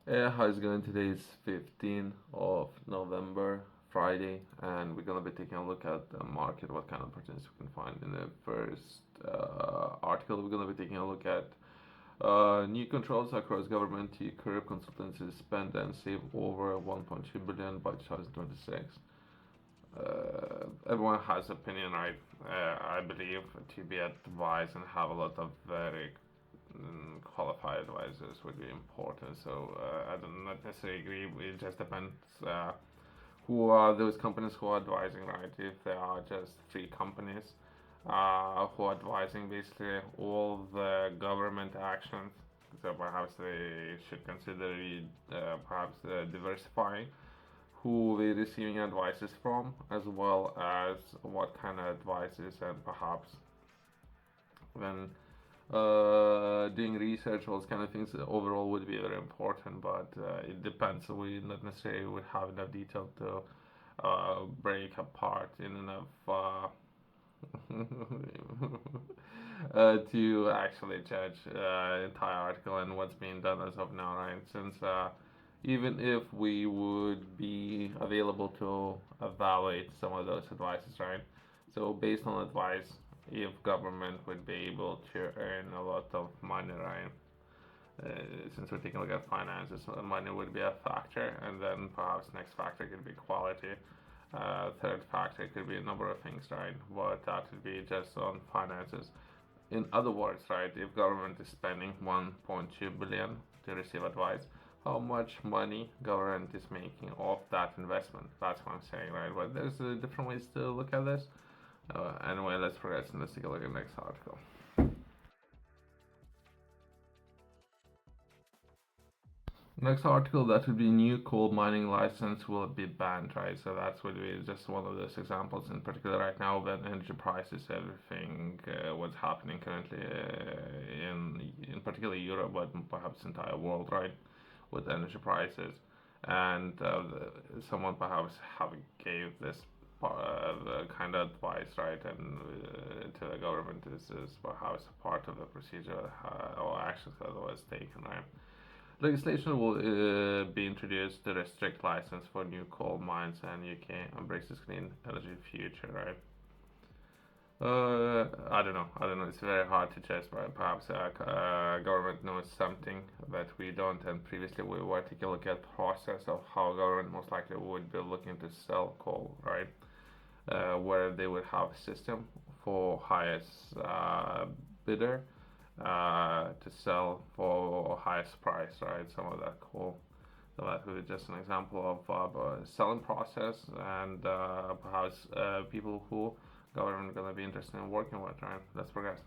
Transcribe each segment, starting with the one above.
How's it going? Today is 15th of November, Friday, and we're gonna be taking a look at the market, what kind of opportunities we can find. In the first article, we're gonna be taking a look at new controls across government to curb consultancy spend and save over 1.2 billion by 2026. Everyone has opinion, right? I believe to be advised and have a lot of very qualified advisors would be important. So I don't not necessarily agree. It just depends who are those companies who are advising, right? If there are just three companies who are advising basically all the government actions, so perhaps they should consider perhaps diversifying who they're receiving advices from, as well as what kind of advices, and perhaps when doing research, all those kind of things overall would be very important, but it depends. We not necessarily would have enough detail to break apart in enough to actually judge entire article and what's being done as of now, right? Since even if we would be available to evaluate some of those advices, right? So based on advice, if government would be able to earn a lot of money, right? Since we're taking a look at finances, money would be a factor, and then perhaps next factor could be quality. Third factor could be a number of things, right? But that would be just on finances. In other words, right, if government is spending 1.2 billion to receive advice, how much money government is making off that investment? That's what I'm saying, right? But there's different ways to look at this. Anyway, let's progress and let's take a look at the next article. Next article, that would be new coal mining license will be banned, right? So that's would be just one of those examples. In particular, right now, when energy prices, everything, what's happening currently in particular Europe, but perhaps entire world, right, with energy prices, and someone perhaps have gave this kind of advice, right, and to the government is perhaps part of the procedure or actions that was taken, right. Legislation will be introduced to restrict license for new coal mines, and UK embraces clean energy future, right? I don't know. I don't know. It's very hard to judge, but perhaps government knows something that we don't. And previously, we were taking a look at process of how government most likely would be looking to sell coal, right? Where they would have a system for highest bidder to sell for highest price, right? Some of that coal. So that would be just an example of a selling process, and perhaps people who government gonna be interested in working with, right? Let's progress.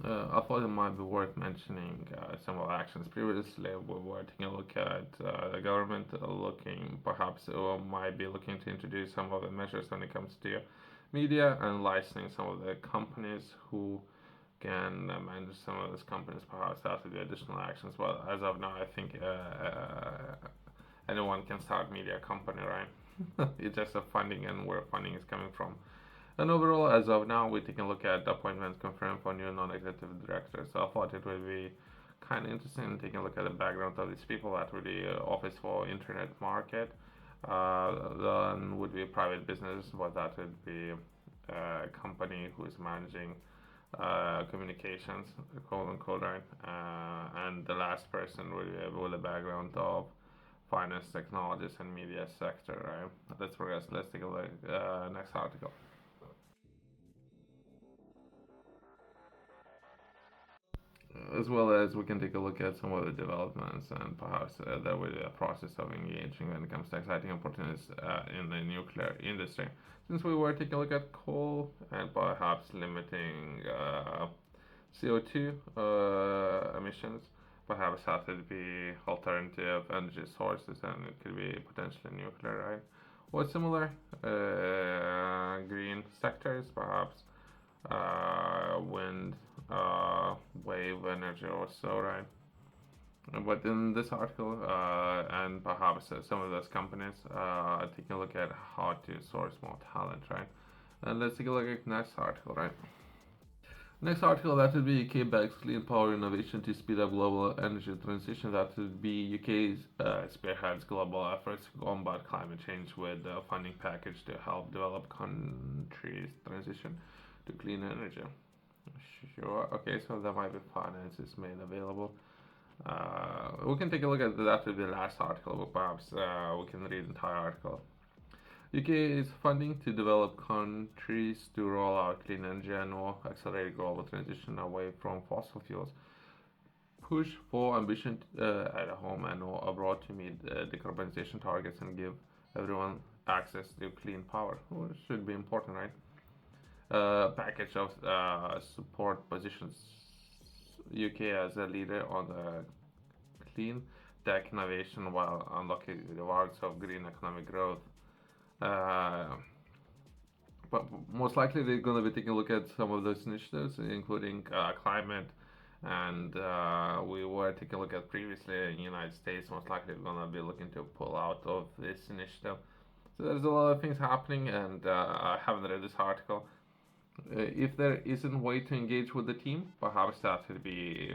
I thought it might be worth mentioning some of the actions previously. We were taking a look at the government looking, perhaps might be looking to introduce some of the measures when it comes to media and licensing some of the companies who can manage some of these companies. Perhaps that would be additional actions. But as of now, I think anyone can start media company, right? It's just a funding and where funding is coming from. And overall, as of now, we're taking a look at appointments confirmed for new non-executive directors. So I thought it would be kind of interesting taking a look at the background of these people. That would be Office for Internet Market. Then would be a private business, but that would be a company who is managing communications, quote unquote, right? And the last person would be with a background of finance, technologies, and media sector, right? Let's progress. Let's take a look. Next article. As well as we can take a look at some of the developments and perhaps there will be a process of engaging when it comes to exciting opportunities in the nuclear industry. Since we were taking a look at coal and perhaps limiting CO2 emissions, perhaps that would be alternative energy sources, and it could be potentially nuclear, right? Or similar green sectors, perhaps wind, wave energy or so, right? But in this article, and perhaps some of those companies are taking a look at how to source more talent, right? And let's take a look at the next article, right? Next article, that would be UK backs clean power innovation to speed up global energy transition. That would be UK's spearheads global efforts to combat climate change with a funding package to help develop countries transition to clean energy. Sure. Okay, so there might be finances made available. We can take a look at that with the last article, but perhaps we can read the entire article. UK is funding to develop countries to roll out clean energy and or accelerate global transition away from fossil fuels. Push for ambition at home and or abroad to meet decarbonization targets and give everyone access to clean power. Well, it should be important, right? Package of support positions UK as a leader on the clean tech innovation while unlocking the rewards of green economic growth. Uh, but most likely they're going to be taking a look at some of those initiatives, including climate, and we were taking a look at previously in the United States. Most likely we're going to be looking to pull out of this initiative. So there's a lot of things happening, and I haven't read this article. If there isn't a way to engage with the team, perhaps that would be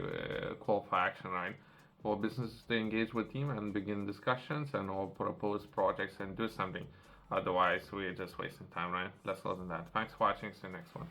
a call for action, right? For businesses to engage with team and begin discussions and or propose projects and do something. Otherwise, we're just wasting time, right? Let's close on that. Thanks for watching. See you next one.